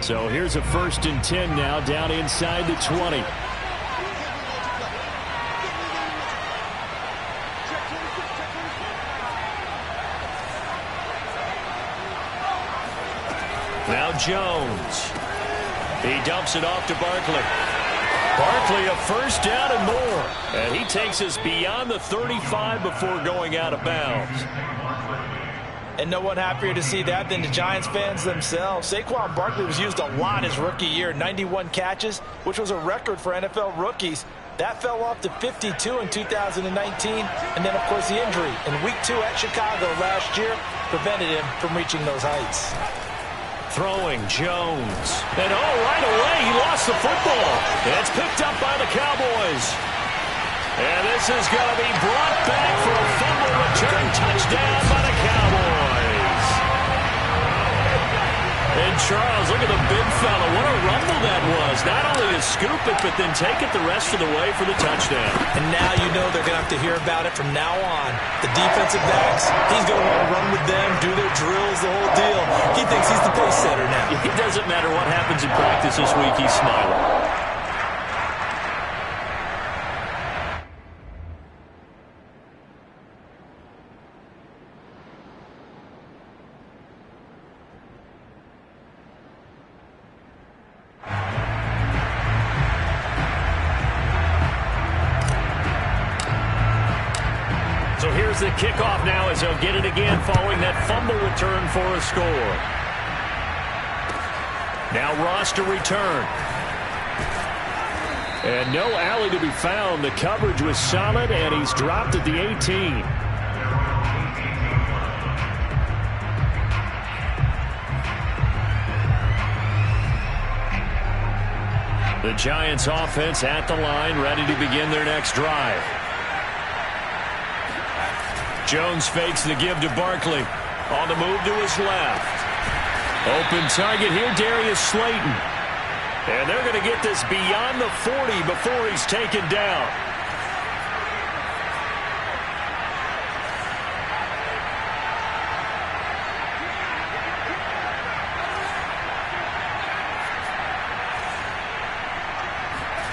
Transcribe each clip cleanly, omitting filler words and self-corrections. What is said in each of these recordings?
So here's a 1st and 10 now, down inside the 20. Now Jones. He dumps it off to Barkley. Barkley, a 1st down and more. And he takes us beyond the 35 before going out of bounds. And no one happier to see that than the Giants fans themselves. Saquon Barkley was used a lot his rookie year, 91 catches, which was a record for NFL rookies. That fell off to 52 in 2019. And then, of course, the injury in Week 2 at Chicago last year prevented him from reaching those heights. Throwing Jones. And right away, he lost the football. It's picked up by the Cowboys. And this is going to be brought back for a fumble return touchdown by the Cowboys. And Charles, look at the big fella. What a rumble that was. Not only to scoop it, but then take it the rest of the way for the touchdown. And now you know they're going to have to hear about it from now on. The defensive backs, he's going to want to run with them, do their drills, the whole deal. He thinks he's the pace setter now. It doesn't matter what happens in practice this week, he's smiling. So here's the kickoff now as they'll get it again following that fumble return for a score. Now Ross to return. And no alley to be found. The coverage was solid, and he's dropped at the 18. The Giants offense at the line, ready to begin their next drive. Jones fakes the give to Barkley. On the move to his left. Open target here, Darius Slayton. And they're going to get this beyond the 40 before he's taken down.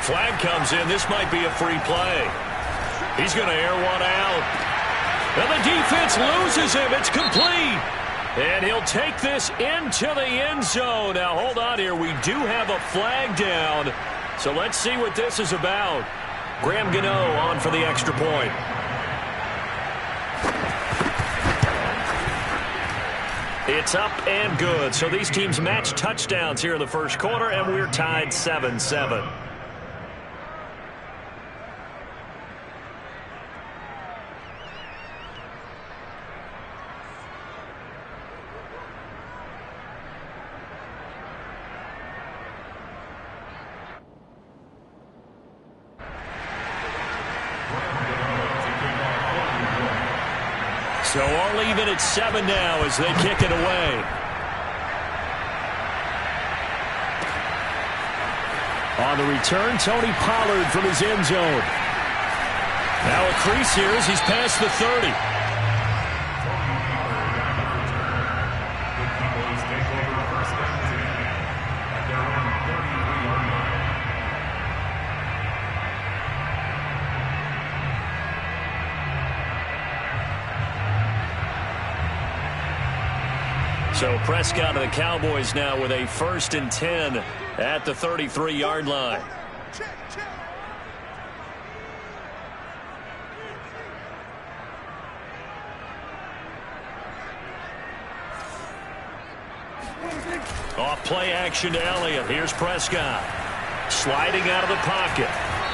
Flag comes in. This might be a free play. He's going to air one out. And the defense loses him. It's complete. And he'll take this into the end zone. Now, hold on here. We do have a flag down. So let's see what this is about. Graham Gano on for the extra point. It's up and good. So these teams match touchdowns here in the first quarter, and we're tied 7-7. So all even at 7 now as they kick it away. On the return, Tony Pollard from his end zone. Now a crease here as he's past the 30. So Prescott of the Cowboys now with a 1st and 10 at the 33-yard line. Off play action to Elliott. Here's Prescott. Sliding out of the pocket.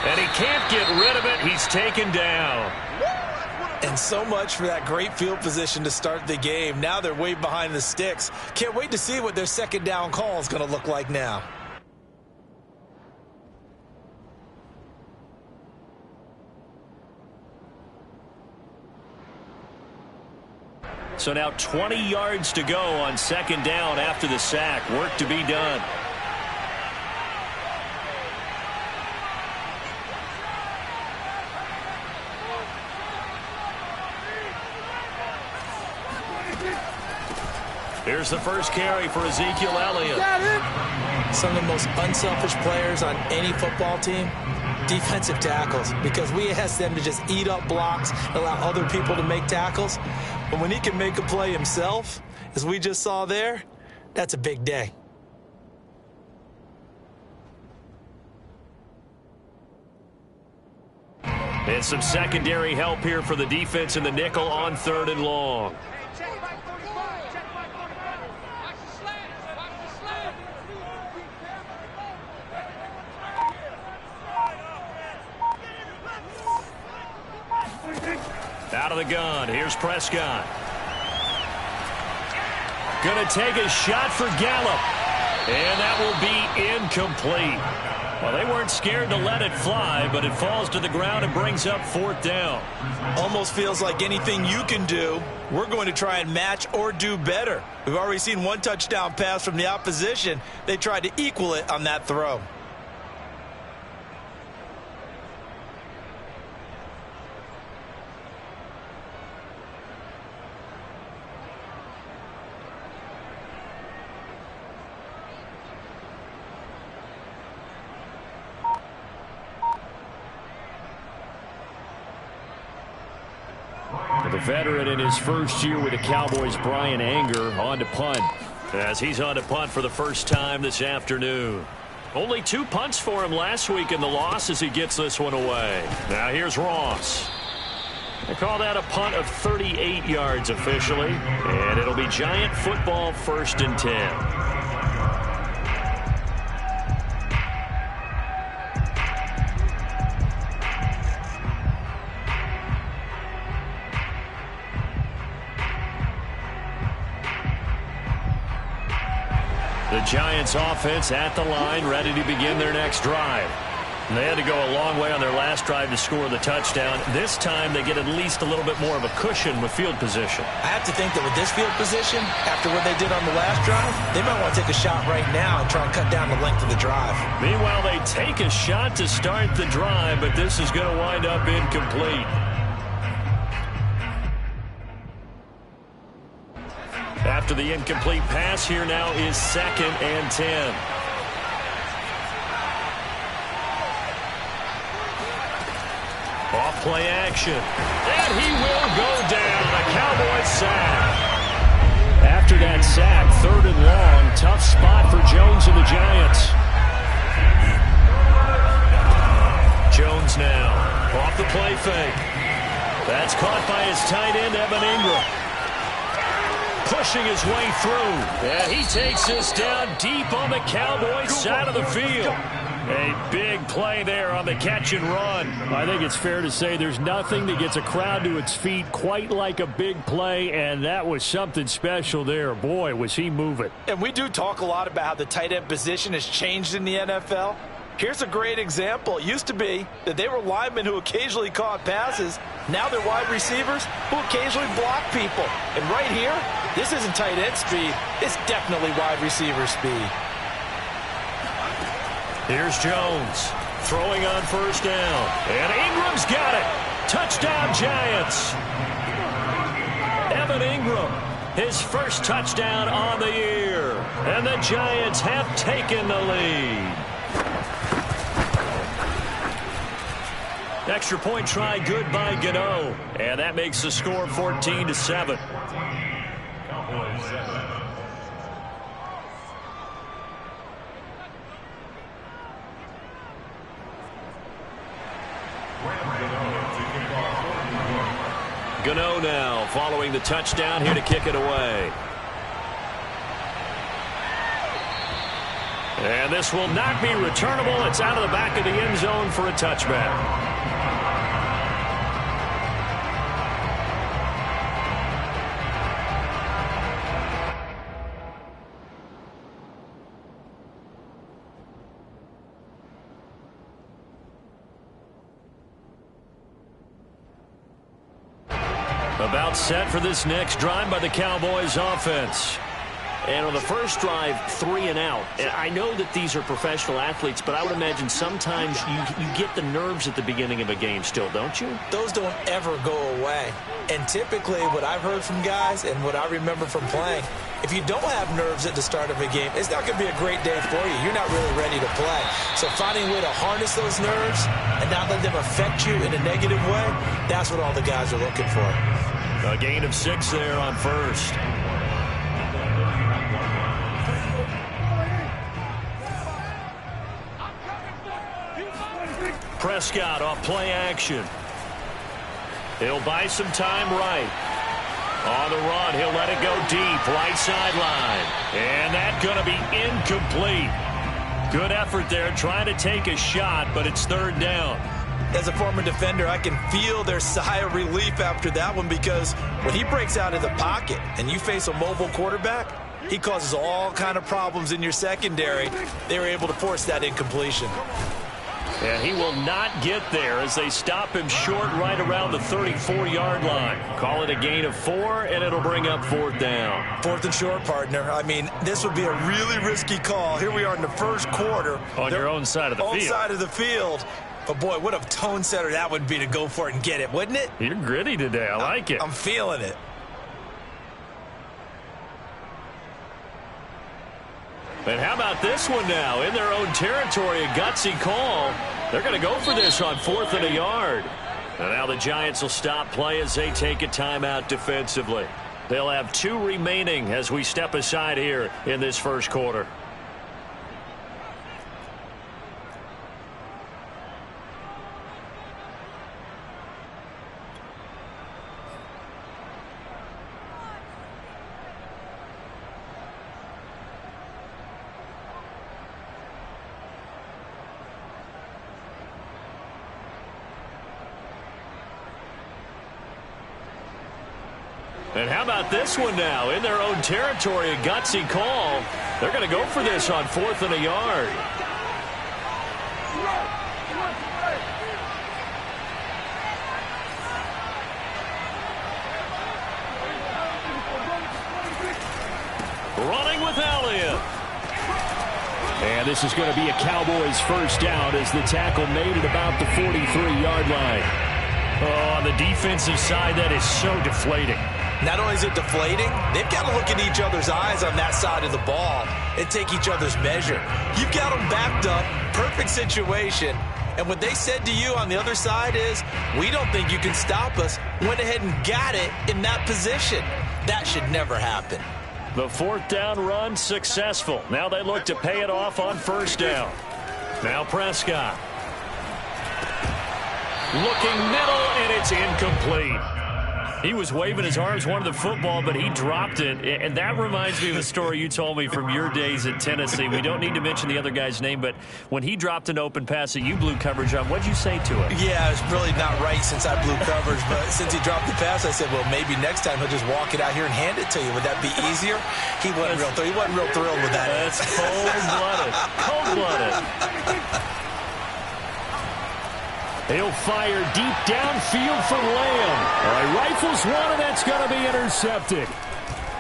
And he can't get rid of it. He's taken down. And so much for that great field position to start the game. Now they're way behind the sticks. Can't wait to see what their second down call is going to look like now. So now 20 yards to go on second down after the sack. Work to be done. Here's the first carry for Ezekiel Elliott. Some of the most unselfish players on any football team, defensive tackles, because we ask them to just eat up blocks, allow other people to make tackles. But when he can make a play himself, as we just saw there, that's a big day. And some secondary help here for the defense in the nickel on 3rd and long. Out of the gun, here's Prescott. Gonna take a shot for Gallup. And that will be incomplete. Well, they weren't scared to let it fly, but it falls to the ground and brings up 4th down. Almost feels like anything you can do, we're going to try and match or do better. We've already seen one touchdown pass from the opposition. They tried to equal it on that throw. The veteran in his first year with the Cowboys, Brian Anger, on to punt. As he's on to punt for the first time this afternoon. Only 2 punts for him last week in the loss as he gets this one away. Now here's Ross. They call that a punt of 38 yards officially. And it'll be Giant football, 1st and 10. The Giants offense at the line, ready to begin their next drive. They had to go a long way on their last drive to score the touchdown. This time they get at least a little bit more of a cushion with field position. I have to think that with this field position, after what they did on the last drive, they might want to take a shot right now and try and cut down the length of the drive. Meanwhile, they take a shot to start the drive, but this is going to wind up incomplete. After the incomplete pass, here now is 2nd and 10. Off play action. And he will go down. A Cowboys sack. After that sack, 3rd and long. Tough spot for Jones and the Giants. Jones now. Off the play fake. That's caught by his tight end, Evan Ingram. Pushing his way through. And he takes this down deep on the Cowboys side of the field. A big play there on the catch and run. I think it's fair to say there's nothing that gets a crowd to its feet quite like a big play, and that was something special there. Boy, was he moving. And we do talk a lot about how the tight end position has changed in the NFL. Here's a great example. It used to be that they were linemen who occasionally caught passes. Now they're wide receivers who occasionally block people. And right here, this isn't tight end speed. It's definitely wide receiver speed. Here's Jones throwing on 1st down. And Ingram's got it. Touchdown, Giants. Evan Ingram, his first touchdown on the year. And the Giants have taken the lead. Extra point try good by Gano. And that makes the score 14-7. Gano now following the touchdown here to kick it away. And this will not be returnable. It's out of the back of the end zone for a touchback. About set for this next drive by the Cowboys offense. And on the first drive, 3 and out. And I know that these are professional athletes, but I would imagine sometimes you get the nerves at the beginning of a game still, don't you? Those don't ever go away. And typically what I've heard from guys and what I remember from playing, if you don't have nerves at the start of a game, it's not going to be a great day for you. You're not really ready to play. So finding a way to harness those nerves and not let them affect you in a negative way, that's what all the guys are looking for. A gain of 6 there on first. Prescott off play action. He'll buy some time right. On the run, he'll let it go deep, right sideline. And that's going to be incomplete. Good effort there, trying to take a shot, but it's 3rd down. As a former defender, I can feel their sigh of relief after that one, because when he breaks out of the pocket and you face a mobile quarterback, he causes all kind of problems in your secondary. They were able to force that incompletion. And he will not get there as they stop him short right around the 34-yard line. Call it a gain of 4, and it'll bring up 4th down. 4th and short, partner. I mean, this would be a really risky call. Here we are in the first quarter. On your own side of the field. Own side of the field. But, boy, what a tone setter that would be to go for it and get it, wouldn't it? You're gritty today. I like it. I'm feeling it. And how about this one now? In their own territory, a gutsy call. They're going to go for this on 4th and a yard. And now the Giants will stop play as they take a timeout defensively. They'll have 2 remaining as we step aside here in this first quarter. And how about this one now? In their own territory, a gutsy call. They're going to go for this on 4th and a yard. Running with Elliott. And this is going to be a Cowboys first down as the tackle made at about the 43-yard line. Oh, on the defensive side, that is so deflating. Not only is it deflating, they've got to look in each other's eyes on that side of the ball and take each other's measure. You've got them backed up, perfect situation, and what they said to you on the other side is, we don't think you can stop us. Went ahead and got it in that position. That should never happen. The 4th down run successful. Now they look to pay it off on 1st down. Now Prescott. Looking middle, and it's incomplete. He was waving his arms, wanted the football, but he dropped it. And that reminds me of a story you told me from your days at Tennessee. We don't need to mention the other guy's name, but when he dropped an open pass that you blew coverage on, what'd you say to him? Yeah, it's really not right since I blew coverage, but since he dropped the pass, I said, well, maybe next time he'll just walk it out here and hand it to you. Would that be easier? He wasn't real thrilled with that. That's cold-blooded. Cold-blooded. He'll fire deep downfield for Lamb. All right, rifles one, and that's going to be intercepted.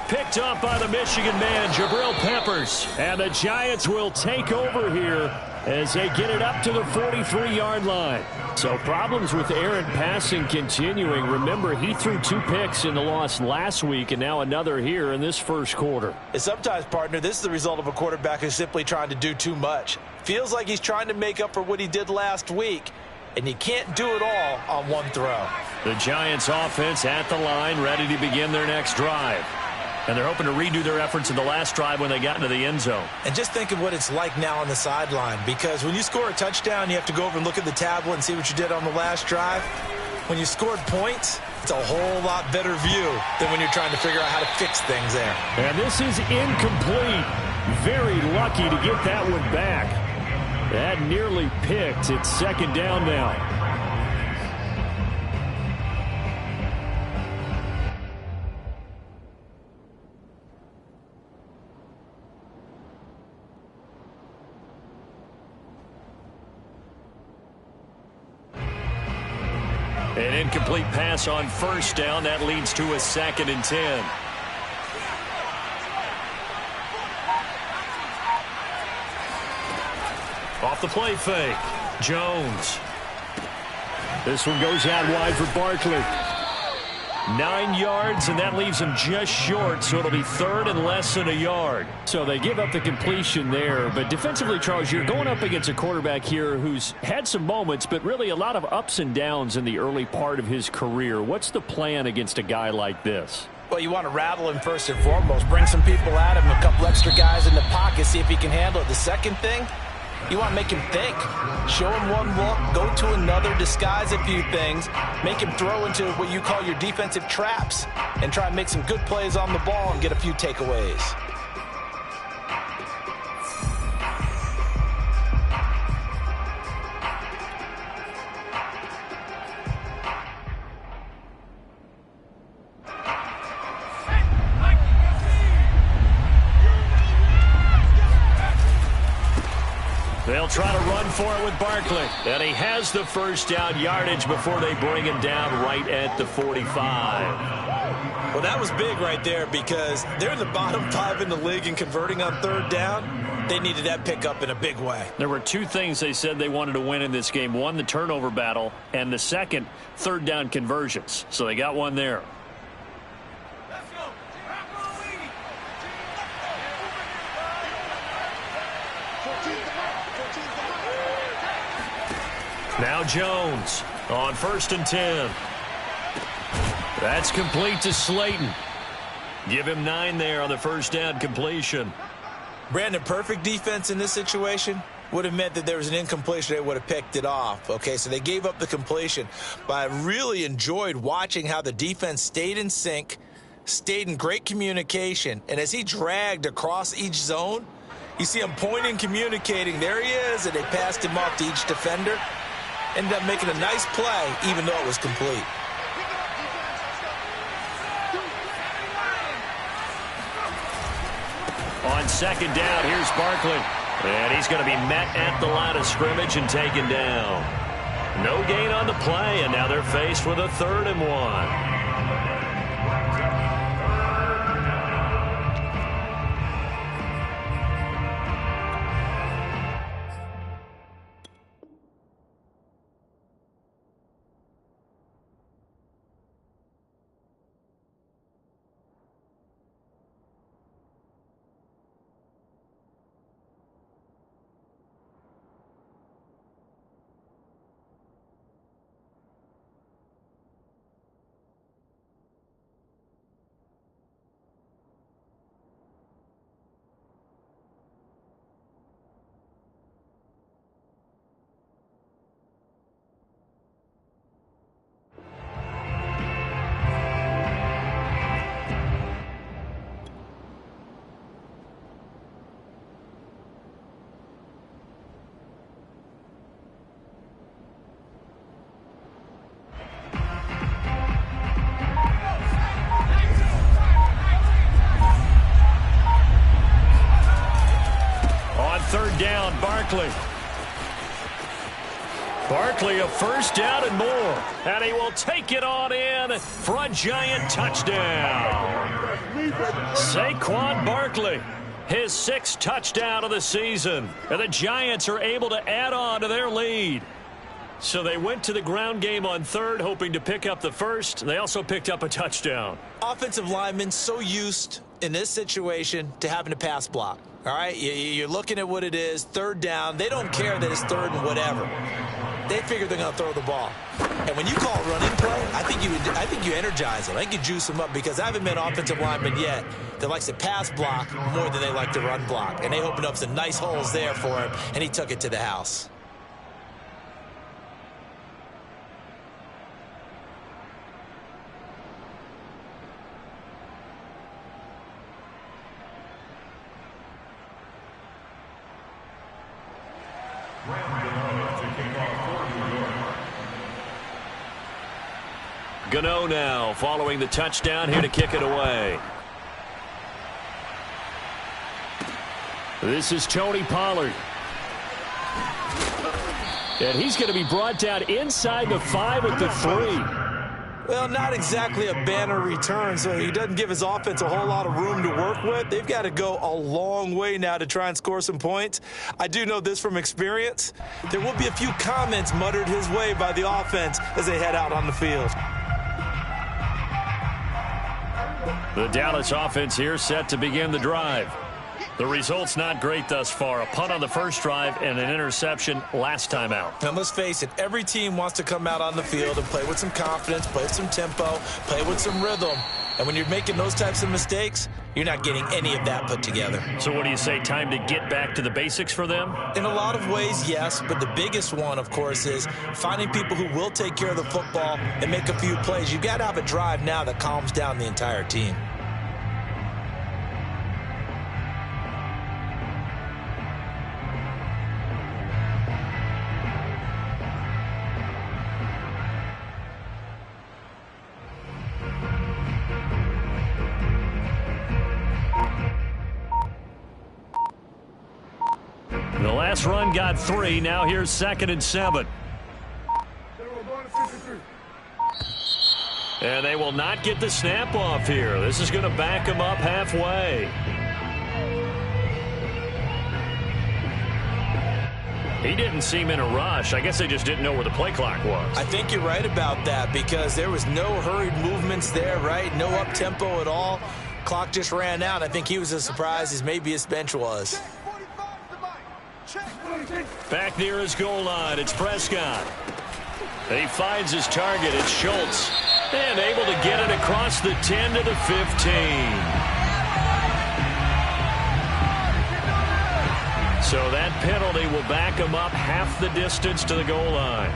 Picked up by the Michigan man, Jabril Peppers. And the Giants will take over here as they get it up to the 43-yard line. So problems with Aaron passing continuing. Remember, he threw 2 picks in the loss last week, and now another here in this first quarter. And sometimes, partner, this is the result of a quarterback who's simply trying to do too much. Feels like he's trying to make up for what he did last week. And you can't do it all on one throw. The Giants offense at the line, ready to begin their next drive. And they're hoping to redo their efforts in the last drive when they got into the end zone. And just think of what it's like now on the sideline, because when you score a touchdown, you have to go over and look at the tablet and see what you did on the last drive. When you scored points, it's a whole lot better view than when you're trying to figure out how to fix things there. And this is incomplete. Very lucky to get that one back. That nearly picked. It's 2nd down now. An incomplete pass on 1st down. That leads to a 2nd and 10. Off the play fake. Jones. This one goes out wide for Barkley. 9 yards, and that leaves him just short, so it'll be third and less than a yard. So they give up the completion there, but defensively, Charles, you're going up against a quarterback here who's had some moments, but really a lot of ups and downs in the early part of his career. What's the plan against a guy like this? Well, you want to rattle him first and foremost. Bring some people at him, a couple extra guys in the pocket, see if he can handle it. The second thing, you want to make him think. Show him one look, go to another, disguise a few things, make him throw into what you call your defensive traps, and try and make some good plays on the ball and get a few takeaways. They'll try to run for it with Barkley. And he has the first down yardage before they bring him down right at the 45. Well, that was big right there because they're in the bottom 5 in the league in converting on third down. They needed that pickup in a big way. There were two things they said they wanted to win in this game. One, the turnover battle, and the second, third down conversions. So they got one there. Now Jones on 1st and 10. That's complete to Slayton. Give him 9 there on the first down completion. Brandon, perfect defense in this situation would have meant that there was an incompletion. They would have picked it off. Okay, so they gave up the completion. But I really enjoyed watching how the defense stayed in sync, stayed in great communication. And as he dragged across each zone, you see him pointing, communicating. There he is, and they passed him off to each defender. Ended up making a nice play, even though it was complete. On second down, here's Barkley. And he's going to be met at the line of scrimmage and taken down. No gain on the play, and now they're faced with a 3rd and 1. Third down, Barkley. Barkley, a first down and more. And he will take it on in for a Giant touchdown. Saquon Barkley, his 6th touchdown of the season. And the Giants are able to add on to their lead. So they went to the ground game on third, hoping to pick up the first. They also picked up a touchdown. Offensive linemen so used in this situation to having to pass block. All right, you're looking at what it is, third down. They don't care that it's third and whatever. They figure they're going to throw the ball. And when you call a running play, I think you energize them. I think you juice them up because I haven't met an offensive lineman yet that likes to pass block more than they like to run block. And they opened up some nice holes there for him, and he took it to the house. Gano now following the touchdown here to kick it away. This is Tony Pollard. And he's going to be brought down inside the 5 at the 3. Well, not exactly a banner return, so he doesn't give his offense a whole lot of room to work with. They've got to go a long way now to try and score some points. I do know this from experience. There will be a few comments muttered his way by the offense as they head out on the field. The Dallas offense here set to begin the drive. The result's not great thus far. A punt on the first drive and an interception last time out. Now, let's face it, every team wants to come out on the field and play with some confidence, play with some tempo, play with some rhythm. And when you're making those types of mistakes, you're not getting any of that put together. So what do you say, time to get back to the basics for them? In a lot of ways, yes, but the biggest one, of course, is finding people who will take care of the football and make a few plays. You've got to have a drive now that calms down the entire team. The last run got 3. Now here's 2nd and 7. And they will not get the snap off here. This is going to back them up halfway. He didn't seem in a rush. I guess they just didn't know where the play clock was. I think you're right about that because there was no hurried movements there, right? No up-tempo at all. Clock just ran out. I think he was as surprised as maybe his bench was. Back near his goal line, it's Prescott. He finds his target, it's Schultz. And able to get it across the 10 to the 15. So that penalty will back him up half the distance to the goal line.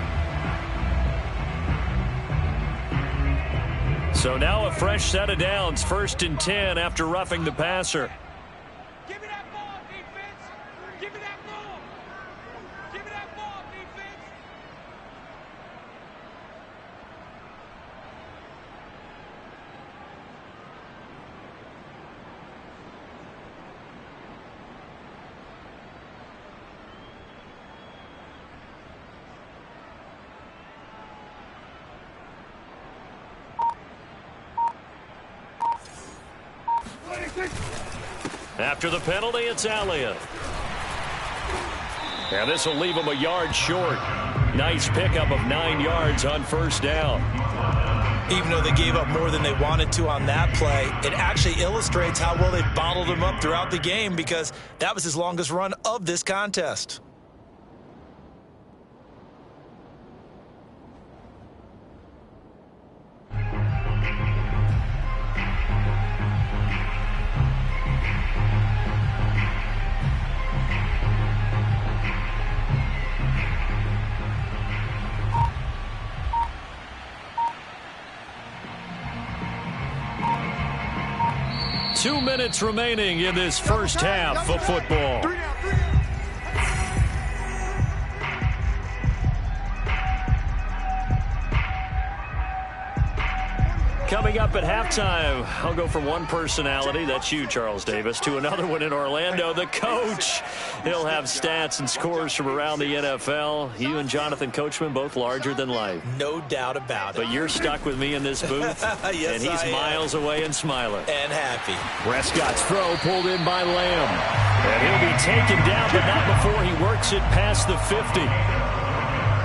So now a fresh set of downs, 1st and 10 after roughing the passer. Give me that ball, defense. Give me that ball. Give me that ball, defense. After the penalty, it's Elliott. And this will leave him a yard short. Nice pickup of 9 yards on 1st down. Even though they gave up more than they wanted to on that play, it actually illustrates how well they bottled him up throughout the game because that was his longest run of this contest. Two minutes remaining in this first half of football. Coming up at halftime, I'll go from one personality, that's you, Charles Davis, to another one in Orlando, the coach. He'll have stats and scores from around the NFL. You and Jonathan Coachman, both larger than life. No doubt about it. But you're stuck with me in this booth, yes, and he's miles away and smiling. And happy. Prescott's throw pulled in by Lamb. And he'll be taken down, but not before he works it past the 50.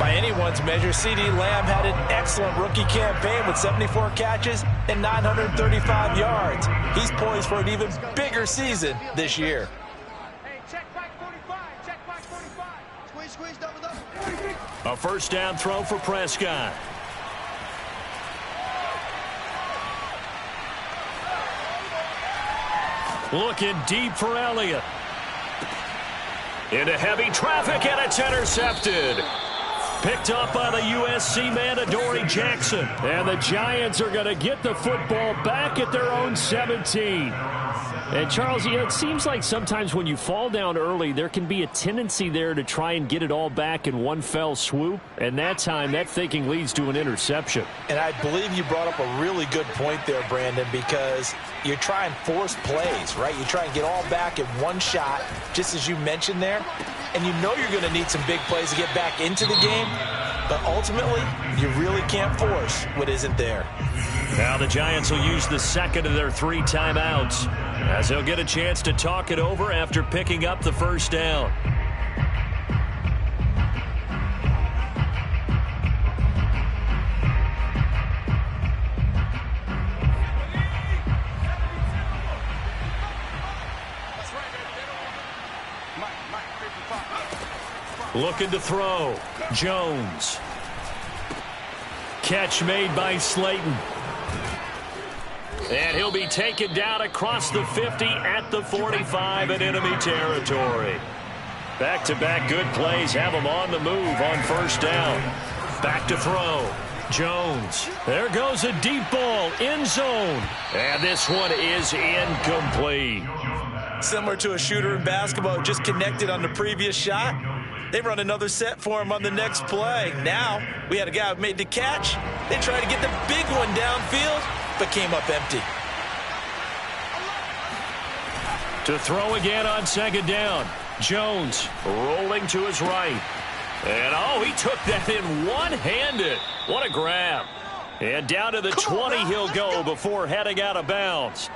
By anyone's measure, CeeDee Lamb had an excellent rookie campaign with 74 catches and 935 yards. He's poised for an even bigger season this year. Hey, check back 45. Check back 45. Squeeze, double up. A 1st down throw for Prescott. Looking deep for Elliott. Into heavy traffic, and it's intercepted. Picked up by the USC man, Adoree Jackson. And the Giants are going to get the football back at their own 17. And, Charles, it seems like sometimes when you fall down early, there can be a tendency there to try and get it all back in one fell swoop. And that time, that thinking leads to an interception. And I believe you brought up a really good point there, Brandon, because you try and force plays, right? You try and get all back in one shot, just as you mentioned there. And you know you're going to need some big plays to get back into the game. But ultimately, you really can't force what isn't there. Now the Giants will use the second of their 3 timeouts, as they'll get a chance to talk it over after picking up the first down. Looking to throw. Jones. Catch made by Slayton. And he'll be taken down across the 50 at the 45 in enemy territory. Back-to-back good plays have him on the move on first down. Back to throw. Jones. There goes a deep ball. End zone. And this one is incomplete. Similar to a shooter in basketball, just connected on the previous shot. They run another set for him on the next play. Now, we had a guy who made the catch. They tried to get the big one downfield, but came up empty. To throw again on second down. Jones rolling to his right. And, oh, he took that in one-handed. What a grab. And down to the 20 he'll go before heading out of bounds.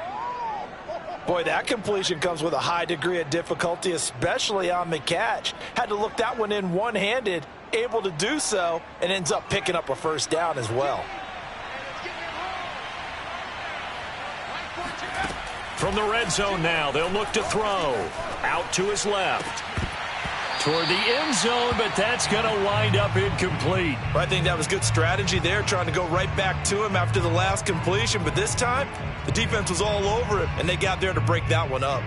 Boy, that completion comes with a high degree of difficulty, especially on the catch. Had to look that one in one-handed, able to do so, and ends up picking up a first down as well. From the red zone now, they'll look to throw. Out to his left. Toward the end zone, but that's going to wind up incomplete. I think that was good strategy there, trying to go right back to him after the last completion. But this time, the defense was all over it, and they got there to break that one up.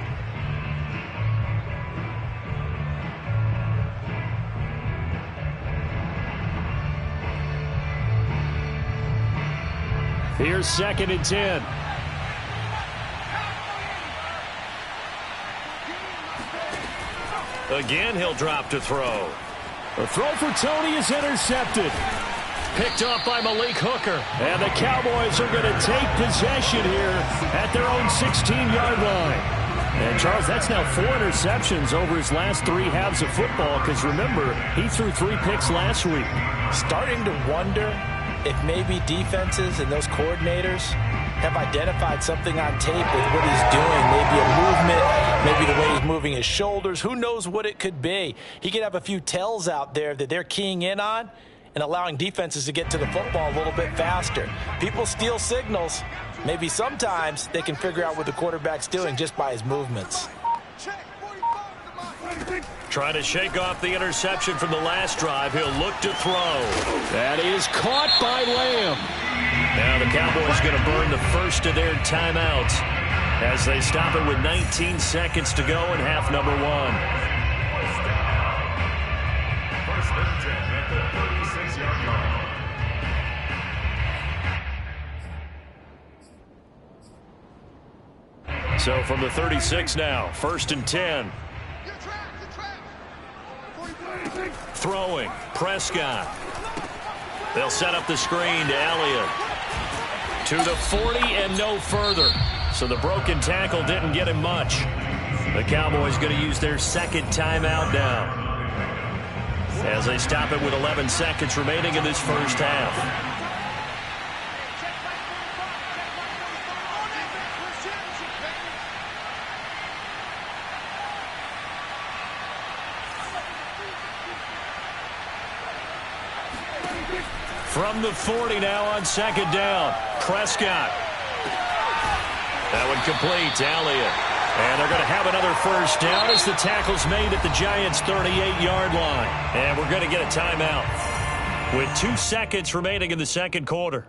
Here's 2nd and 10. Again, he'll drop to throw. The throw for Tony is intercepted. Picked off by Malik Hooker. And the Cowboys are going to take possession here at their own 16-yard line. And, Charles, that's now 4 interceptions over his last 3 halves of football, because, remember, he threw 3 picks last week. Starting to wonder if maybe defenses and those coordinators have identified something on tape with what he's doing. Maybe a movement, maybe the way he's moving his shoulders. Who knows what it could be? He could have a few tells out there that they're keying in on and allowing defenses to get to the football a little bit faster. People steal signals. Maybe sometimes they can figure out what the quarterback's doing just by his movements. Trying to shake off the interception from the last drive. He'll look to throw. That is caught by Lamb. Now the Cowboys going to burn the first of their timeouts as they stop it with 19 seconds to go in half number 1. First and 10 at the 36-yard line. So from the 36 now, 1st and 10. Throwing. Prescott. They'll set up the screen to Elliott. To the 40 and no further. So the broken tackle didn't get him much. The Cowboys going to use their 2nd timeout now, as they stop it with 11 seconds remaining in this first half. From the 40 now on 2nd down. Prescott. That one complete to Elliott. And they're going to have another first down as the tackle's made at the Giants' 38-yard line. And we're going to get a timeout with 2 seconds remaining in the second quarter.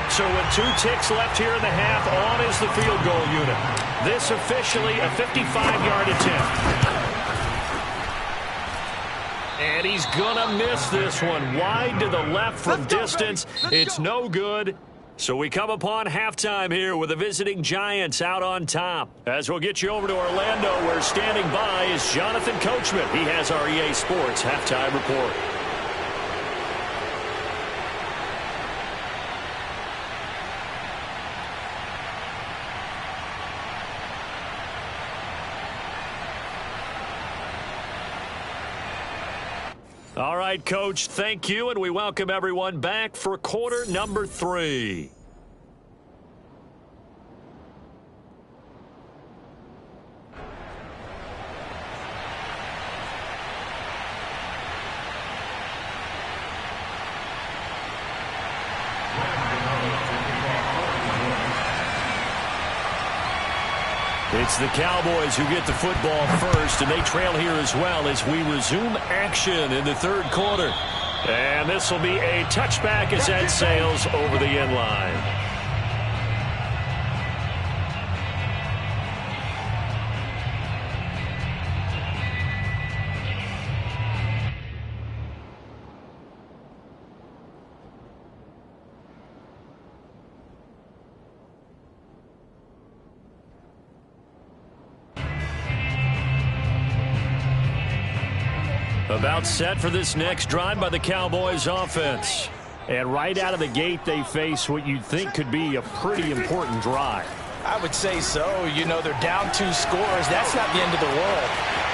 So with 2 ticks left here in the half, on is the field goal unit. This officially a 55-yard attempt. And he's going to miss this one. Wide to the left from distance. It's no good. So we come upon halftime here with the visiting Giants out on top. As we'll get you over to Orlando, where standing by is Jonathan Coachman. He has our EA Sports halftime report. All right, Coach, thank you, and we welcome everyone back for quarter number 3. It's the Cowboys who get the football first, and they trail here as well as we resume action in the third quarter. And this will be a touchback as that sails over the end line. About set for this next drive by the Cowboys offense. And right out of the gate, they face what you'd think could be a pretty important drive. I would say so. You know, they're down 2 scores. That's not the end of the world.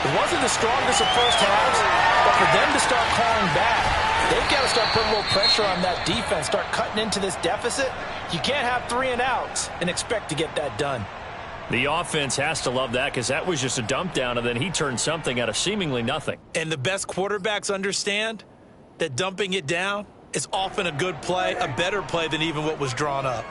It wasn't the strongest of first halves, but for them to start calling back, they've got to start putting a little pressure on that defense, start cutting into this deficit. You can't have 3 and outs and expect to get that done. The offense has to love that because that was just a dump down, and then he turned something out of seemingly nothing. And the best quarterbacks understand that dumping it down is often a good play, a better play than even what was drawn up.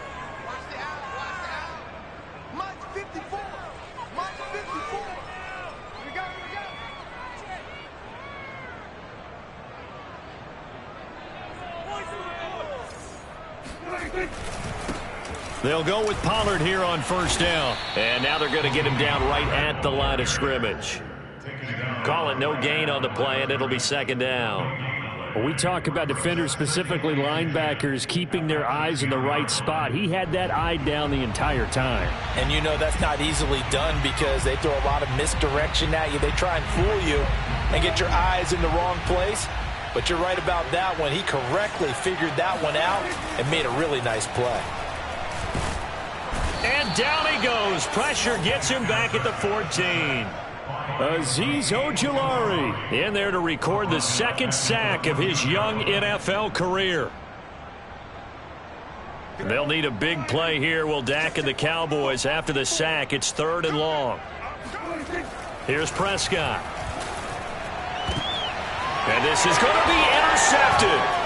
They'll go with Pollard here on first down. And now they're going to get him down right at the line of scrimmage. Call it no gain on the play, and it'll be second down. When we talk about defenders, specifically linebackers, keeping their eyes in the right spot, he had that eye down the entire time. And you know that's not easily done because they throw a lot of misdirection at you. They try and fool you and get your eyes in the wrong place. But you're right about that one. He correctly figured that one out and made a really nice play. And down he goes. Pressure gets him back at the 14. Azeez Ojulari in there to record the second sack of his young NFL career. They'll need a big play here, will Dak and the Cowboys after the sack. It's 3rd and long. Here's Prescott. And this is going to be intercepted.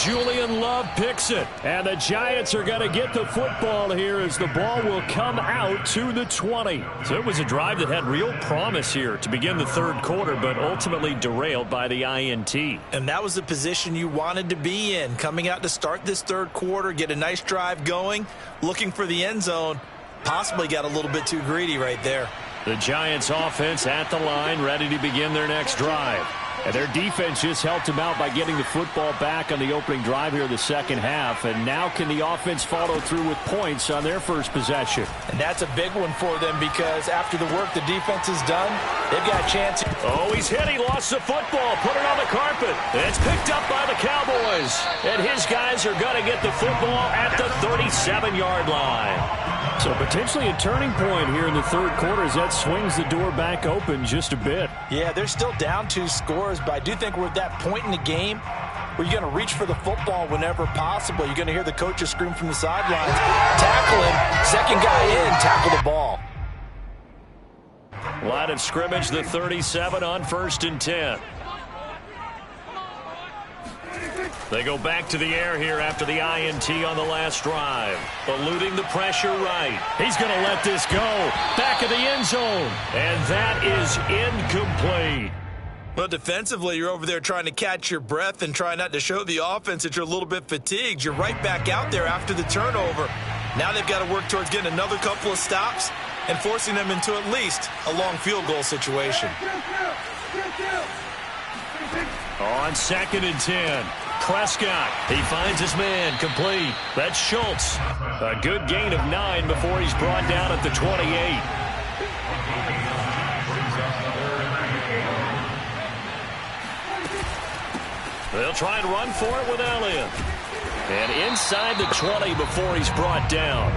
Julian Love picks it. And the Giants are going to get the football here as the ball will come out to the 20. So it was a drive that had real promise here to begin the third quarter, but ultimately derailed by the INT. And that was the position you wanted to be in. Coming out to start this third quarter, get a nice drive going, looking for the end zone. Possibly got a little bit too greedy right there. The Giants offense at the line, ready to begin their next drive. And their defense just helped them out by getting the football back on the opening drive here in the second half. And now can the offense follow through with points on their first possession? And that's a big one for them because after the work the defense has done, they've got a chance. Oh, he's hit. He lost the football. Put it on the carpet. It's picked up by the Cowboys. And his guys are going to get the football at the 37-yard line. So potentially a turning point here in the third quarter as that swings the door back open just a bit. Yeah, they're still down 2 scores, but I do think we're at that point in the game where you're going to reach for the football whenever possible. You're going to hear the coaches scream from the sidelines. Tackle him. Second guy in. Tackle the ball. Line of scrimmage, the 37 on 1st and 10. They go back to the air here after the INT on the last drive. Eluding the pressure right. He's going to let this go. Back of the end zone. And that is incomplete. Well, defensively, you're over there trying to catch your breath and try not to show the offense that you're a little bit fatigued. You're right back out there after the turnover. Now they've got to work towards getting another couple of stops and forcing them into at least a long field goal situation. On 2nd and 10. Prescott, he finds his man, complete. That's Schultz. A good gain of 9 before he's brought down at the 28. They'll try and run for it with Elliott. And inside the 20 before he's brought down.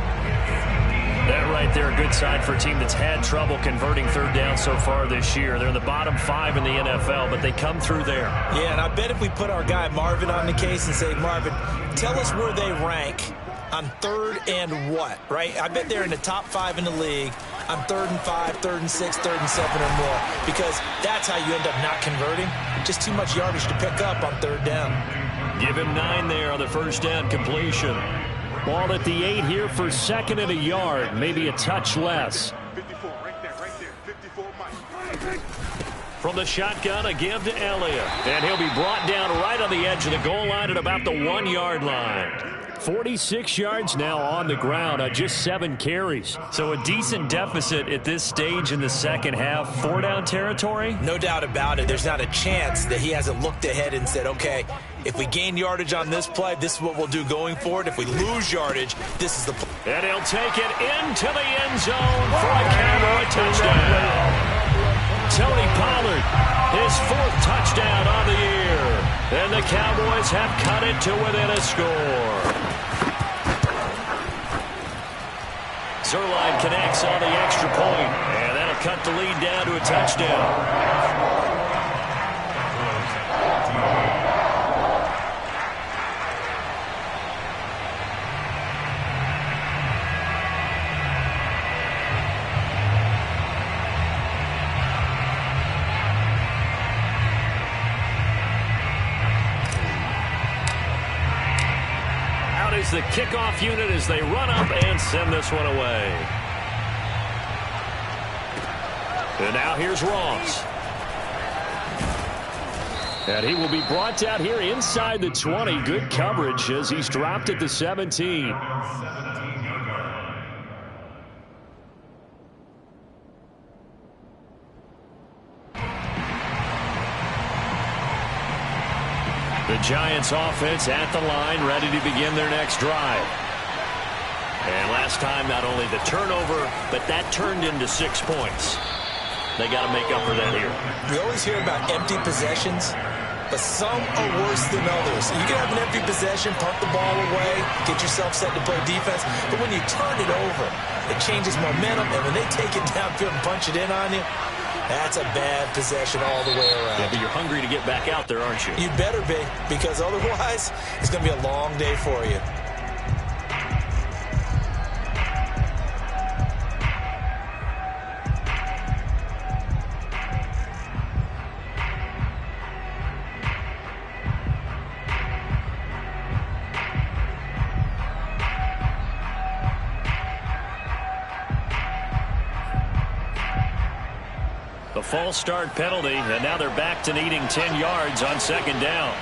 That right there, a good sign for a team that's had trouble converting third down so far this year. They're in the bottom 5 in the NFL, but they come through there. Yeah, and I bet if we put our guy Marvin on the case and say, Marvin, tell us where they rank on third and what, right? I bet they're in the top 5 in the league on 3rd and 5, 3rd and 6, 3rd and 7 or more, because that's how you end up not converting. Just too much yardage to pick up on third down. Give him 9 there on the first down completion. Ball at the 8 here for 2nd and a yard, maybe a touch less. 54, right there, 54 Mike. From the shotgun, a give to Elliott. And he'll be brought down right on the edge of the goal line at about the 1-yard line. 46 yards now on the ground on just 7 carries. So a decent deficit at this stage in the second half. 4-down territory? No doubt about it. There's not a chance that he hasn't looked ahead and said, okay, if we gain yardage on this play, this is what we'll do going forward. If we lose yardage, this is the play. And he'll take it into the end zone for a Cowboy touchdown. Tony Pollard, his 4th touchdown on the year. And the Cowboys have cut it to within a score. Zerline connects on the extra point, and that'll cut the lead down to a touchdown. Is the kickoff unit as they run up and send this one away. And now here's Ross. And he will be brought down here inside the 20. Good coverage as he's dropped at the 17. The Giants offense at the line, ready to begin their next drive. And last time, not only the turnover, but that turned into 6 points. They got to make up for that here. We always hear about empty possessions, but some are worse than others. You can have an empty possession, punt the ball away, get yourself set to play defense, but when you turn it over, it changes momentum, and when they take it downfield and punch it in on you, that's a bad possession all the way around. Yeah, but you're hungry to get back out there, aren't you? You better be, because otherwise, it's going to be a long day for you. The false start penalty, and now they're back to needing 10 yards on 2nd down.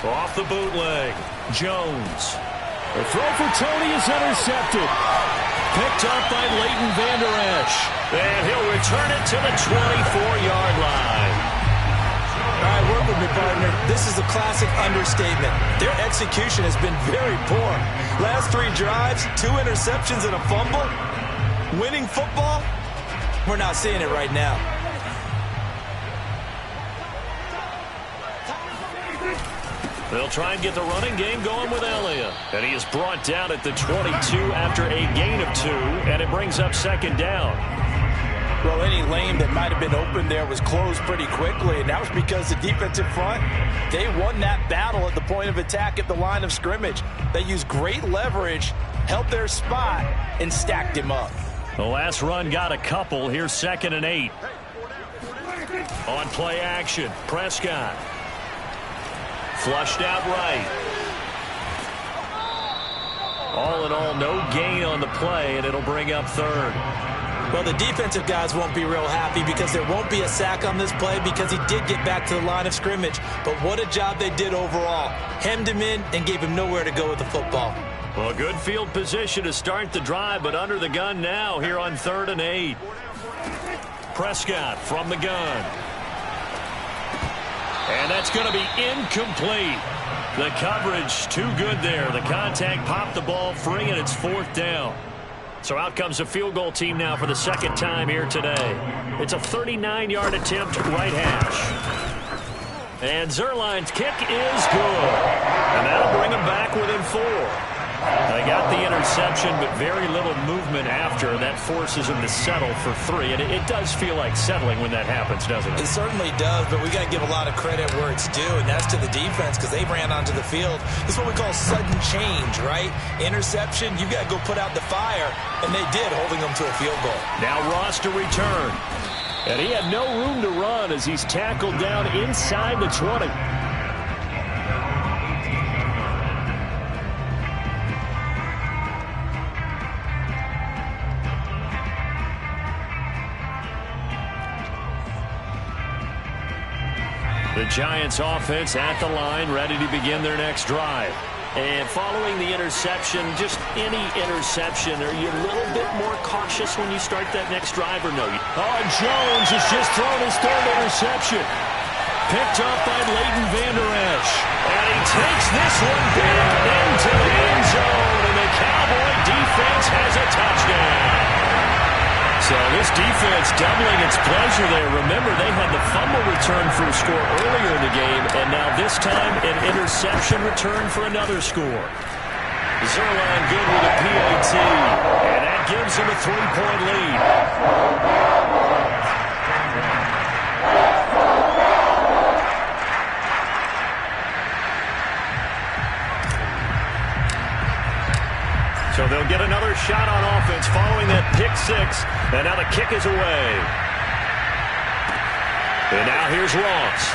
Off the bootleg, Jones. The throw for Tony is intercepted. Picked up by Leighton Vander Esch. And he'll return it to the 24-yard line. All right, work with me, partner. This is a classic understatement. Their execution has been very poor. Last 3 drives, 2 interceptions and a fumble. Winning football? We're not seeing it right now. They'll try and get the running game going with Elliott. And he is brought down at the 22 after a gain of 2, and it brings up 2nd down. Well, any lane that might have been open there was closed pretty quickly, and that was because the defensive front, they won that battle at the point of attack at the line of scrimmage. They used great leverage, held their spot, and stacked him up. The last run got a couple. Here's 2nd and 8. On play action, Prescott. Flushed out right. All in all, no gain on the play, and it'll bring up 3rd. Well, the defensive guys won't be real happy because there won't be a sack on this play because he did get back to the line of scrimmage. But what a job they did overall. Hemmed him in and gave him nowhere to go with the football. Well, a good field position to start the drive, but under the gun now here on 3rd and 8. Prescott from the gun. And that's going to be incomplete. The coverage too good there. The contact popped the ball free, and it's 4th down. So out comes a field goal team now for the second time here today. It's a 39-yard attempt, right hash. And Zerline's kick is good. And that'll bring him back within 4. They got the interception, but very little movement after. That forces him to settle for 3. And it does feel like settling when that happens, doesn't it? It certainly does, but we got to give a lot of credit where it's due, and that's to the defense because they ran onto the field. This is what we call sudden change, right? Interception, you got to go put out the fire, and they did, holding them to a field goal. Now Ross to return. And he had no room to run as he's tackled down inside the 20. The Giants offense at the line, ready to begin their next drive. And following the interception, just any interception, are you a little bit more cautious when you start that next drive or no? Oh, Jones has just thrown his 3rd interception. Picked up by Leighton Vander Esch. And he takes this one back into the end zone. And the Cowboy defense has a touchdown. So this defense doubling its pleasure there. Remember, they had the fumble return for a score earlier in the game, and now this time an interception return for another score. Zerline good with a PAT, and that gives him a 3-point lead. So they'll get another shot on offense following that pick 6. And now the kick is away. And now here's Ross.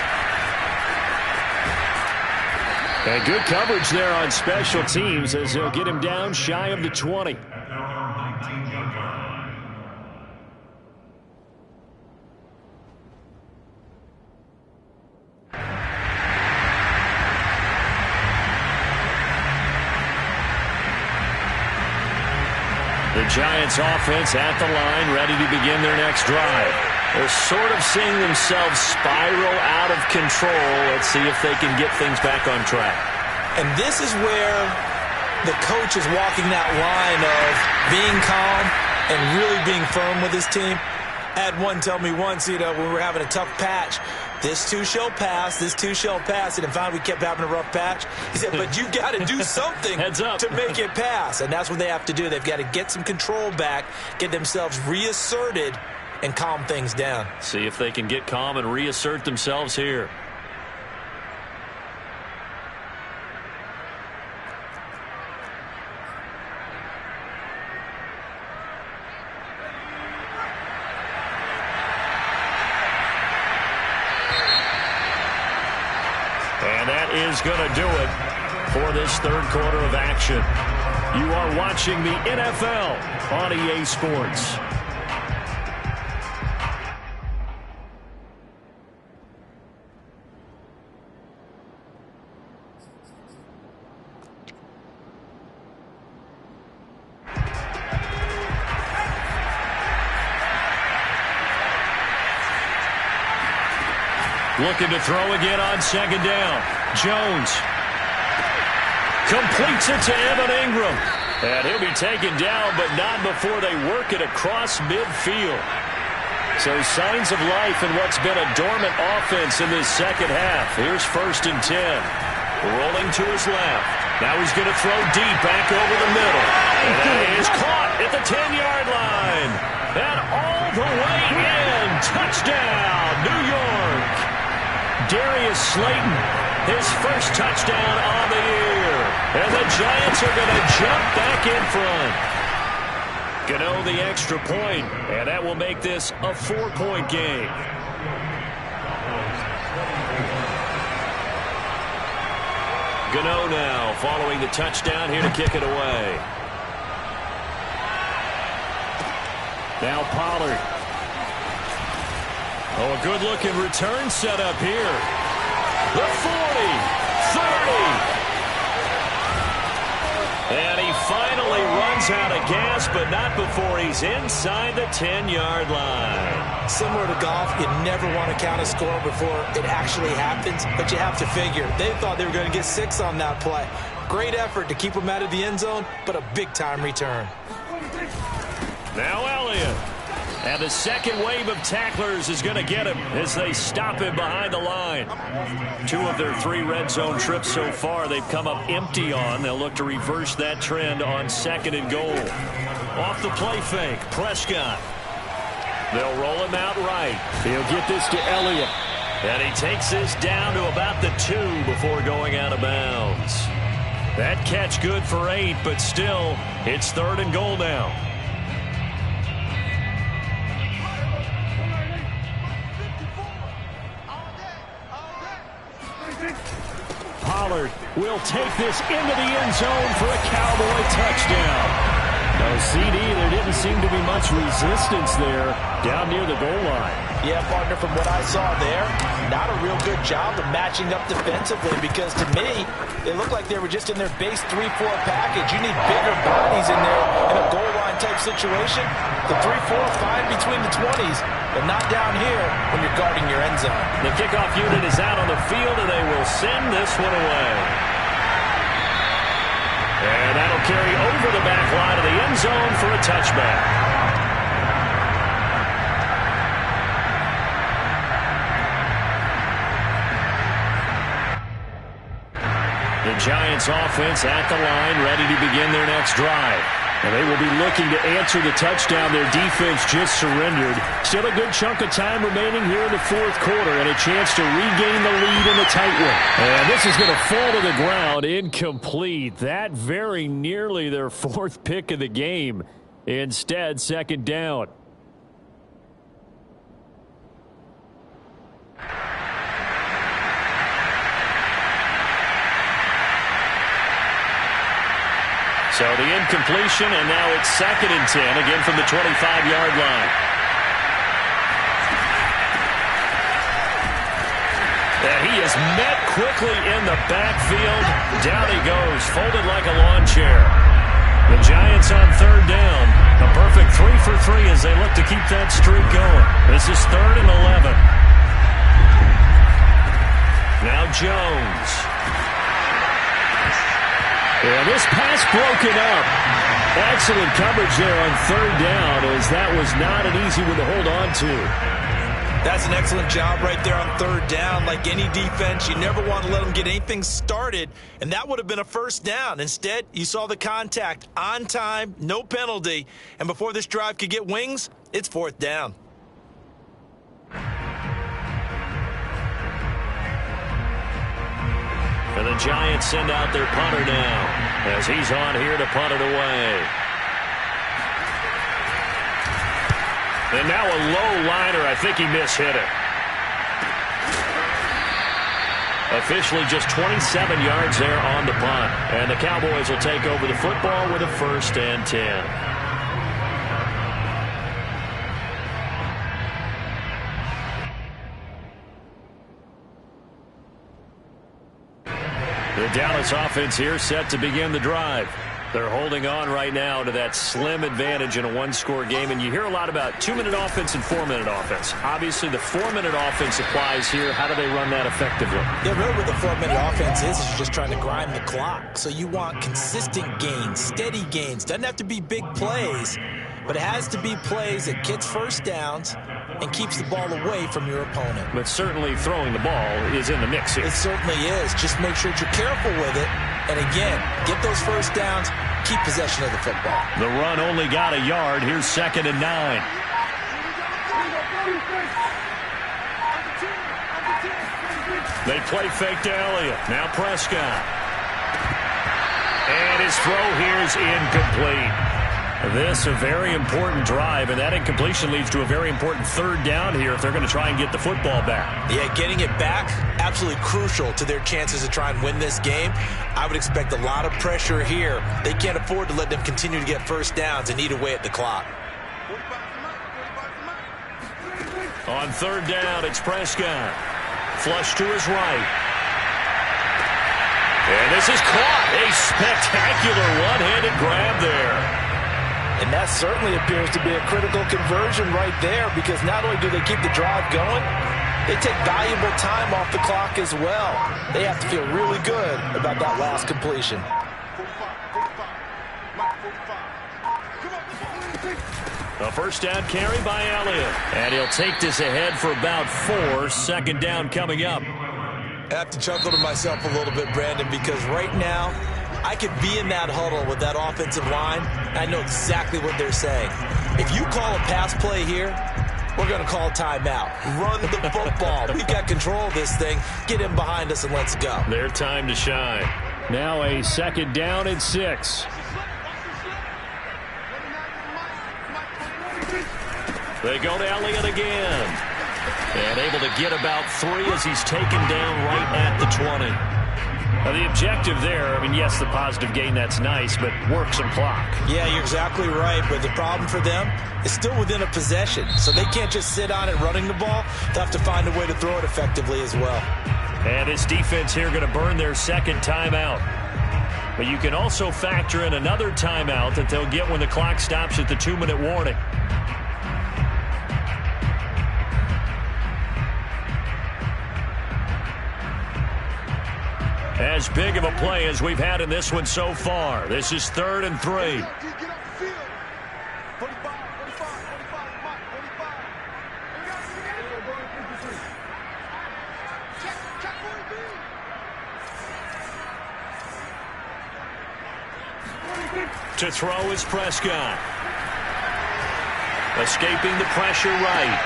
And good coverage there on special teams as they'll get him down shy of the 20. The Giants offense at the line, ready to begin their next drive. They're sort of seeing themselves spiral out of control. Let's see if they can get things back on track. And this is where the coach is walking that line of being calm and really being firm with his team. I had one tell me once, when we were having a tough patch, this too shall pass, this too shall pass. And finally we kept having a rough patch. He said, but you got to do something to make it pass. And that's what they have to do. They've got to get some control back, get themselves reasserted, and calm things down. See if they can get calm and reassert themselves here. Is going to do it for this 3rd quarter of action. You are watching the NFL on EA Sports. Looking to throw again on 2nd down. Jones completes it to Evan Ingram. And he'll be taken down, but not before they work it across midfield. So signs of life in what's been a dormant offense in this second half. Here's 1st and 10. Rolling to his left. Now he's going to throw deep back over the middle. And that is caught at the 10-yard line. And all the way in. Touchdown, New York. Darius Slayton, his first touchdown on the year. And the Giants are going to jump back in front. Gano the extra point, and that will make this a 4-point game. Gano now following the touchdown here to kick it away. Now Pollard. Oh, a good-looking return set up here. The 40, 30. And he finally runs out of gas, but not before he's inside the 10-yard line. Similar to golf, you never want to count a score before it actually happens, but you have to figure. They thought they were going to get 6 on that play. Great effort to keep them out of the end zone, but a big-time return. Now Elliott. And the second wave of tacklers is going to get him as they stop him behind the line. 2 of their 3 red zone trips so far they've come up empty on. They'll look to reverse that trend on 2nd and goal. Off the play fake, Prescott. They'll roll him out right. He'll get this to Elliott. And he takes this down to about the 2 before going out of bounds. That catch good for 8, but still, it's 3rd and goal now. Pollard will take this into the end zone for a Cowboy touchdown. No, CD, there didn't seem to be much resistance there down near the goal line. Yeah, partner, from what I saw there, not a real good job of matching up defensively because to me, it looked like they were just in their base 3-4 package. You need bigger bodies in there in a goal line type situation. The 3-4 fine between the 20s, but not down here when you're guarding your end zone. The kickoff unit is out on the field, and they will send this one away. And that'll carry over the back line of the end zone for a touchback. The Giants offense at the line, ready to begin their next drive. And they will be looking to answer the touchdown their defense just surrendered. Still a good chunk of time remaining here in the 4th quarter and a chance to regain the lead in the tight one. And this is going to fall to the ground, incomplete. That very nearly their 4th pick of the game. Instead, 2nd down. So the incompletion, and now it's 2nd and 10, again from the 25-yard line. And he is met quickly in the backfield. Down he goes, folded like a lawn chair. The Giants on 3rd down. A perfect 3 for 3 as they look to keep that streak going. This is 3rd and 11. Now Jones. And this pass broken up. Excellent coverage there on 3rd down as that was not an easy one to hold on to. That's an excellent job right there on 3rd down. Like any defense, you never want to let them get anything started, and that would have been a 1st down. Instead, you saw the contact on time, no penalty, and before this drive could get wings, it's 4th down. And the Giants send out their punter now as he's on here to punt it away. And now a low liner. I think he mishit it. Officially just 27 yards there on the punt. And the Cowboys will take over the football with a 1st and 10. The Dallas offense here set to begin the drive. They're holding on right now to that slim advantage in a 1-score game. And you hear a lot about 2-minute offense and 4-minute offense. Obviously, the 4-minute offense applies here. How do they run that effectively? Yeah, really what the 4-minute offense is you're just trying to grind the clock. So you want consistent gains, steady gains. Doesn't have to be big plays, but it has to be plays that gets 1st downs and keeps the ball away from your opponent. But certainly throwing the ball is in the mix here. It certainly is. Just make sure that you're careful with it. And again, get those 1st downs, keep possession of the football. The run only got a yard. Here's 2nd and 9. They play fake to Elliott. Now Prescott. And his throw here is incomplete. This a very important drive, and that incompletion leads to a very important 3rd down here if they're going to try and get the football back. Yeah, getting it back, absolutely crucial to their chances to try and win this game. I would expect a lot of pressure here. They can't afford to let them continue to get 1st downs and eat away at the clock. On 3rd down, it's Prescott. Flush to his right. And this is caught. A spectacular one-handed grab there. And that certainly appears to be a critical conversion right there because not only do they keep the drive going, they take valuable time off the clock as well. They have to feel really good about that last completion. A first down carry by Elliott. And he'll take this ahead for about 4. Second down coming up. I have to chuckle to myself a little bit, Brandon, because right now I could be in that huddle with that offensive line. I know exactly what they're saying. If you call a pass play here, we're going to call timeout. Run the football. We've got control of this thing. Get him behind us and let's go. Their time to shine. Now a second down and 6. They go to Elliott again. And able to get about 3 as he's taken down right at the 20. Now the objective there, I mean, yes, the positive gain, that's nice, but work some clock. Yeah, you're exactly right, but the problem for them is still within a possession, so they can't just sit on it running the ball. They'll have to find a way to throw it effectively as well. And this defense here going to burn their second timeout. But you can also factor in another timeout that they'll get when the clock stops at the 2-minute warning. As big of a play as we've had in this one so far. This is 3rd and 3. To throw is Prescott. Escaping the pressure right.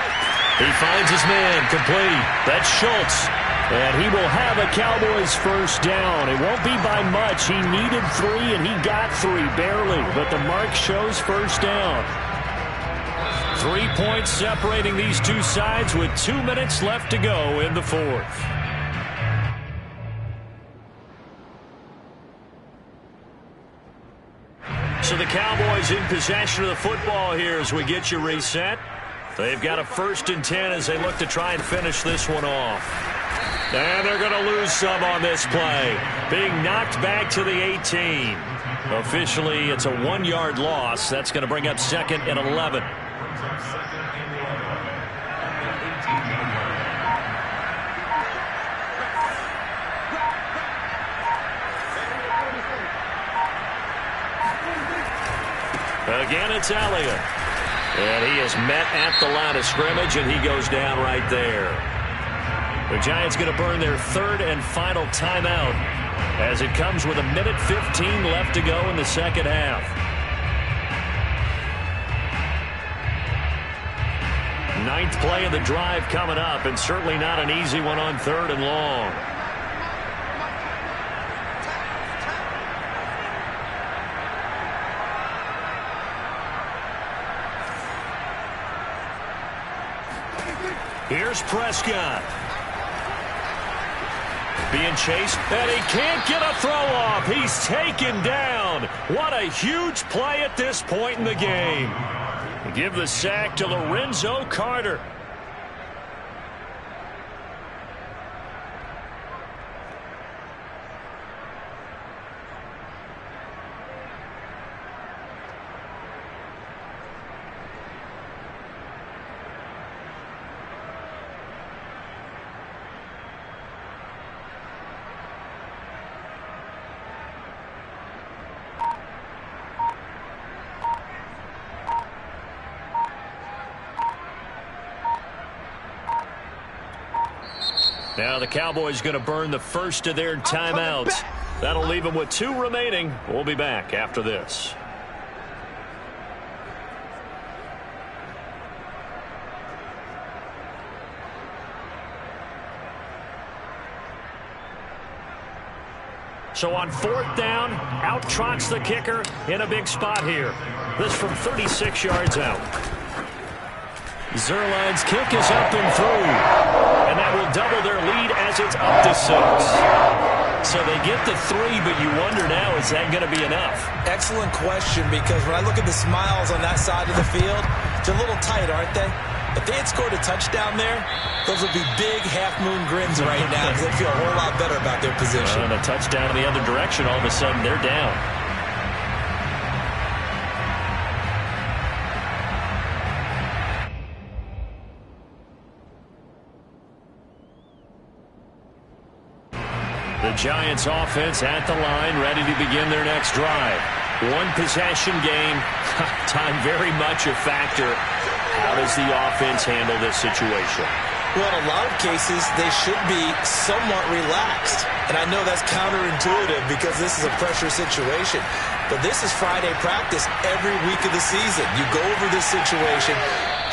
He finds his man complete. That's Schultz. And he will have a Cowboys first down. It won't be by much. He needed 3, and he got 3, barely. But the mark shows first down. 3 points separating these two sides with 2 minutes left to go in the 4th. So the Cowboys in possession of the football here as we get you reset. They've got a 1st and 10 as they look to try and finish this one off. And they're going to lose some on this play. Being knocked back to the 18. Officially, it's a 1-yard loss. That's going to bring up 2nd and 11. Again, it's Elliott. And he is met at the line of scrimmage, and he goes down right there. The Giants going to burn their 3rd and final timeout as it comes with 1:15 left to go in the second half. 9th play of the drive coming up, and certainly not an easy one on 3rd and long. Here's Prescott. Being chased, and he can't get a throw off. He's taken down. What a huge play at this point in the game. Give the sack to Lorenzo Carter. Now the Cowboys going to burn the first of their timeouts. That'll leave them with 2 remaining. We'll be back after this. So on 4th down, out trots the kicker in a big spot here. This from 36 yards out. Zerline's kick is up and through. And that will double their lead as it's up to 6. So they get the 3, but you wonder now, is that going to be enough? Excellent question, because when I look at the smiles on that side of the field, they're a little tight, aren't they? If they had scored a touchdown there, those would be big half-moon grins right now because they feel a whole lot better about their position. And a touchdown in the other direction, all of a sudden they're down. The Giants offense at the line, ready to begin their next drive. One possession game. Time very much a factor. How does the offense handle this situation? Well, in a lot of cases, they should be somewhat relaxed. And I know that's counterintuitive because this is a pressure situation. But this is Friday practice every week of the season. You go over this situation,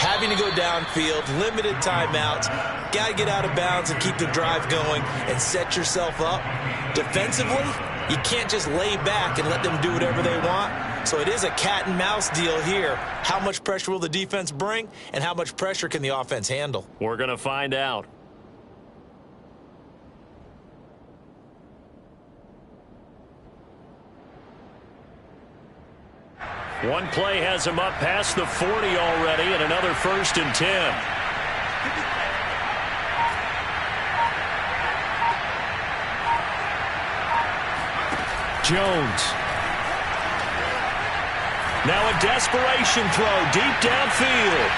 having to go downfield, limited timeouts, got to get out of bounds and keep the drive going and set yourself up. Defensively, you can't just lay back and let them do whatever they want. So it is a cat and mouse deal here. How much pressure will the defense bring, and how much pressure can the offense handle? We're going to find out. One play has him up past the 40 already, and another 1st and 10. Jones. Now a desperation throw deep downfield.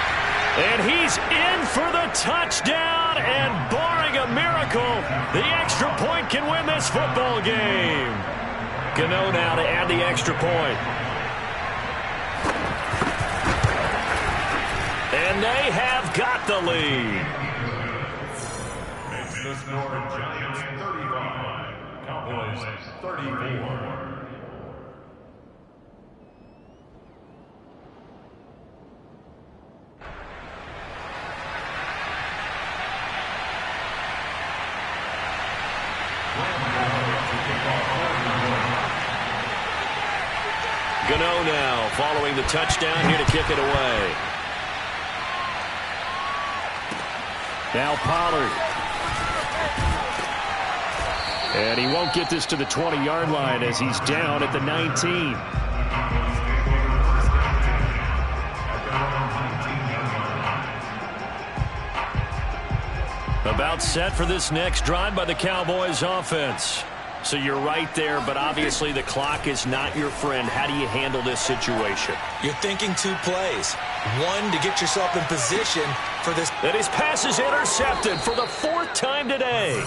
And he's in for the touchdown, and barring a miracle, the extra point can win this football game. Gano now to add the extra point. And they have got the lead. Makes the score Giants 35, Cowboys 34. Gano now following the touchdown here to kick it away. Now Pollard. And he won't get this to the 20-yard line as he's down at the 19. About set for this next drive by the Cowboys offense. So you're right there, but obviously the clock is not your friend. How do you handle this situation? You're thinking 2 plays. One, to get yourself in position for this. And his pass is intercepted for the 4th time today.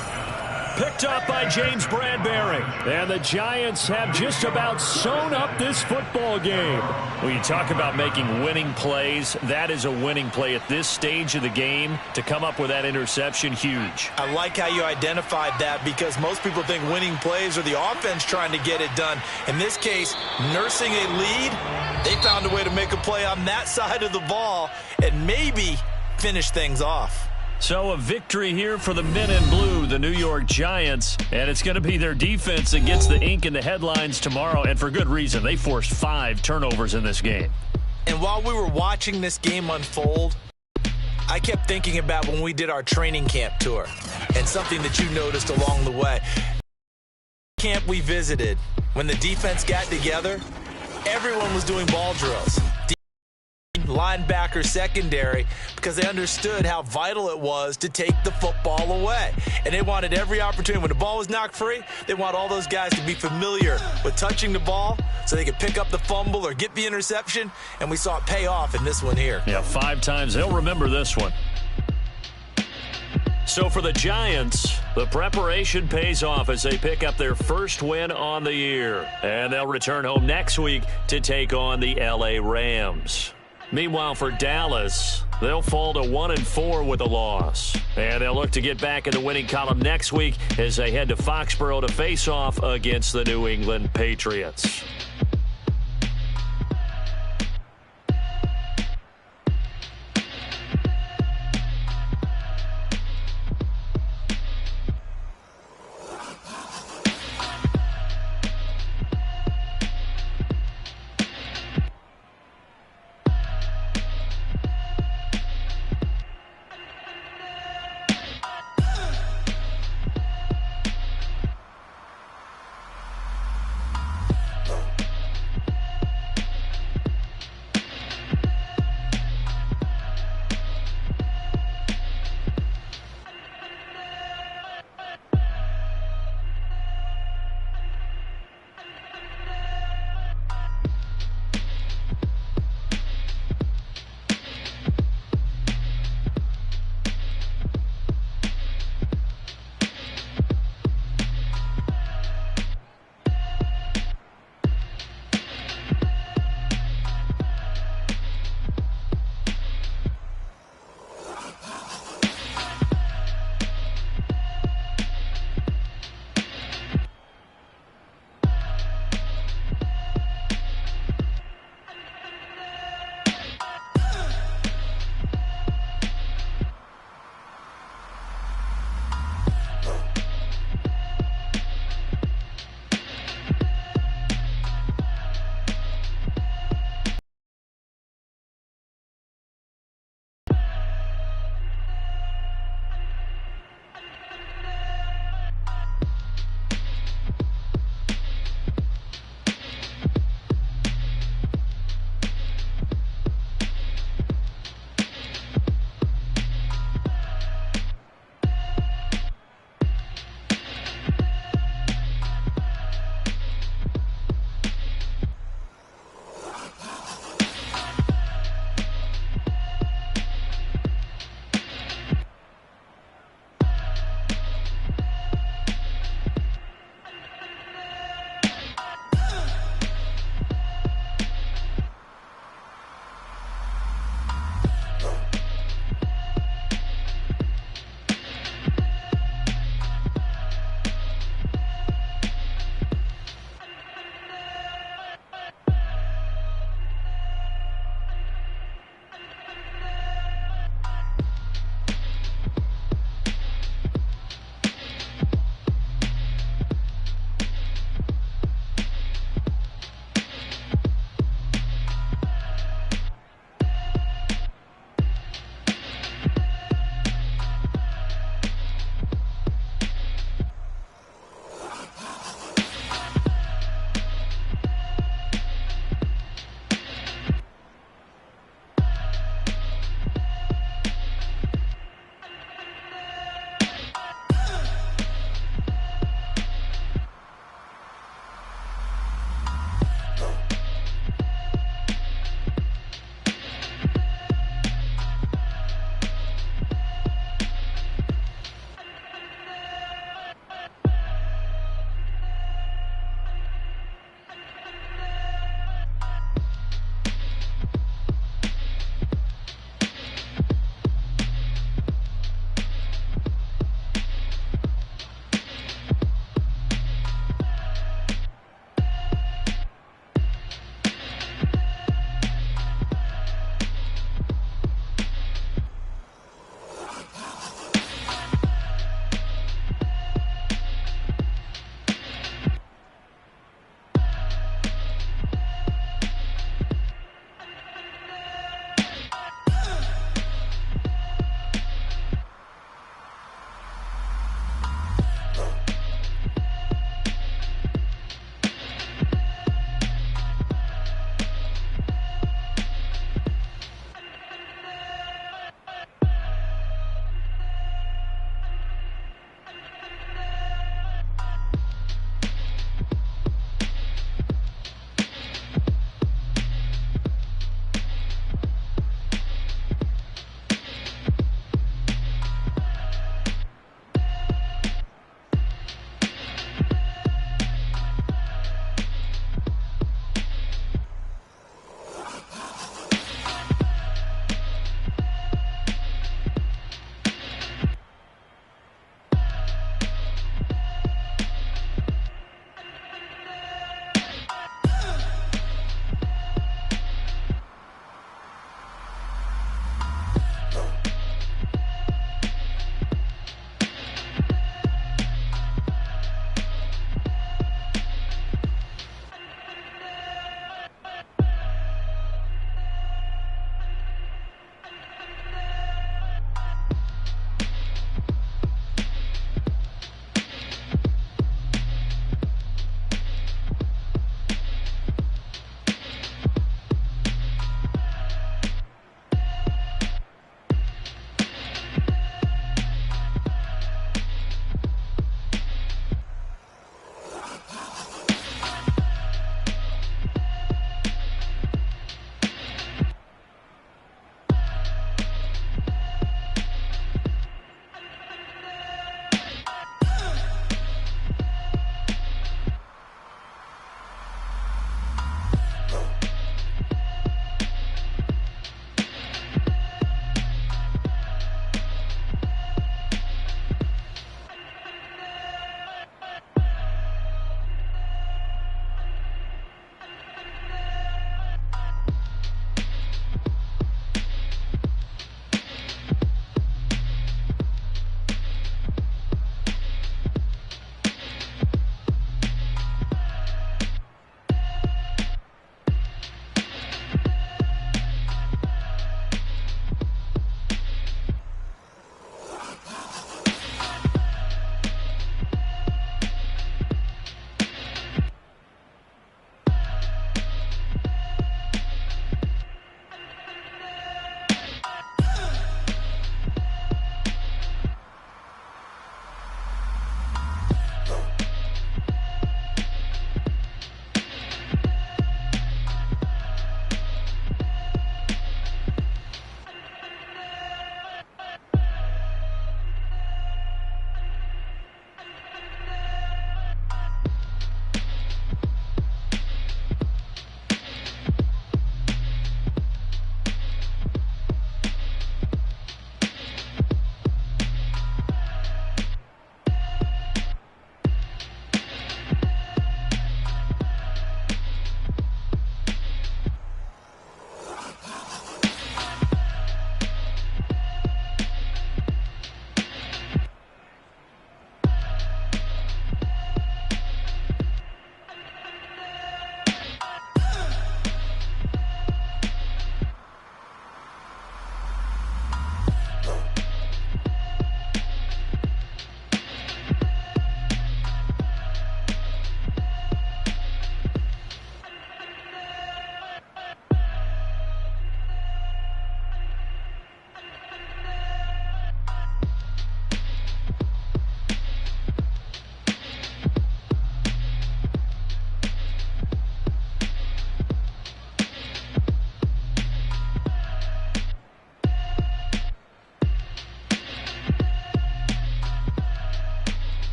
Picked up by James Bradbury. And the Giants have just about sewn up this football game. When you talk about making winning plays, that is a winning play at this stage of the game. To come up with that interception, huge. I like how you identified that because most people think winning plays are the offense trying to get it done. In this case, nursing a lead, they found a way to make a play on that side of the ball and maybe finish things off. So a victory here for the men in blue, the New York Giants, and it's going to be their defense that gets the ink in the headlines tomorrow, and for good reason. They forced 5 turnovers in this game. And while we were watching this game unfold, I kept thinking about when we did our training camp tour and something that you noticed along the way. Camp we visited, when the defense got together, everyone was doing ball drills. Linebacker, secondary, because they understood how vital it was to take the football away. And they wanted every opportunity. When the ball was knocked free, they want all those guys to be familiar with touching the ball so they could pick up the fumble or get the interception. And we saw it pay off in this one here. Yeah, 5 times. They'll remember this one. So for the Giants, the preparation pays off as they pick up their first win on the year. And they'll return home next week to take on the LA Rams. Meanwhile, for Dallas, they'll fall to 1-4 with a loss. And they'll look to get back in the winning column next week as they head to Foxborough to face off against the New England Patriots.